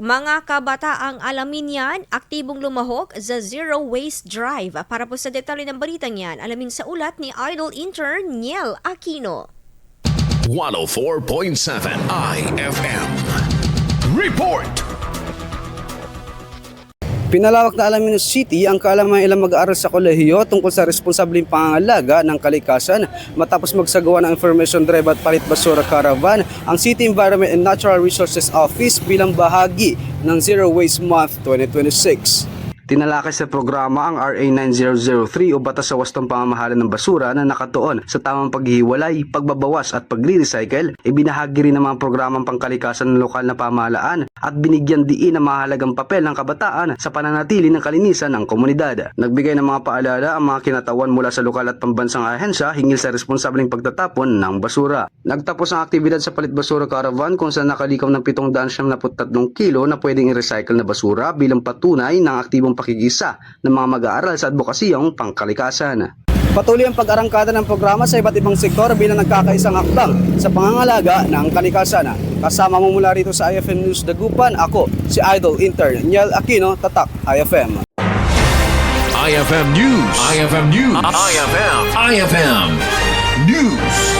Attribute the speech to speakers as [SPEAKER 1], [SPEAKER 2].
[SPEAKER 1] Mga kabataang alamin yan, aktibong lumahok sa Zero Waste Drive. Para po sa detalye ng balitang yan, alamin sa ulat ni Idol Intern Niel Aquino.
[SPEAKER 2] 104.7 IFM. Report!
[SPEAKER 3] Pinalawak na Alaminos City ang kaalaman ilang mag-aaral sa kolehiyo tungkol sa responsableng pangangalaga ng kalikasan matapos magsagawa ng Information Drive at Palit Basura Caravan ang City Environment and Natural Resources Office bilang bahagi ng Zero Waste Month 2026. Tinalakay sa programa ang RA 9003 o Batas sa Wastong Pamamahala ng Basura na nakatuon sa tamang paghihiwalay, pagbabawas at pagre-recycle. Ibinahagi rin ng mga programang pangkalikasan ng lokal na pamahalaan at binigyan diin ang mahalagang papel ng kabataan sa pananatili ng kalinisan ng komunidad. Nagbigay ng mga paalala ang mga kinatawan mula sa lokal at pambansang ahensya hinggil sa responsableng pagtatapon ng basura. Nagtapos ang aktibidad sa Palit Basura Caravan kung saan nakalikaw ng 773 kilo na pwedeng i-recycle na basura bilang patunay ng aktibong pakikisa ng mga mag-aaral sa advokasiyang pangkalikasan. Patuloy ang pag-arangkada ng programa sa iba't ibang sektor bilang nagkakaisang hakbang sa pangangalaga ng kalikasan. Kasama mo mula rito sa IFM News Dagupan, ako si Idol Intern Niel Aquino, Tatak IFM.
[SPEAKER 2] IFM News. IFM News. IFM News.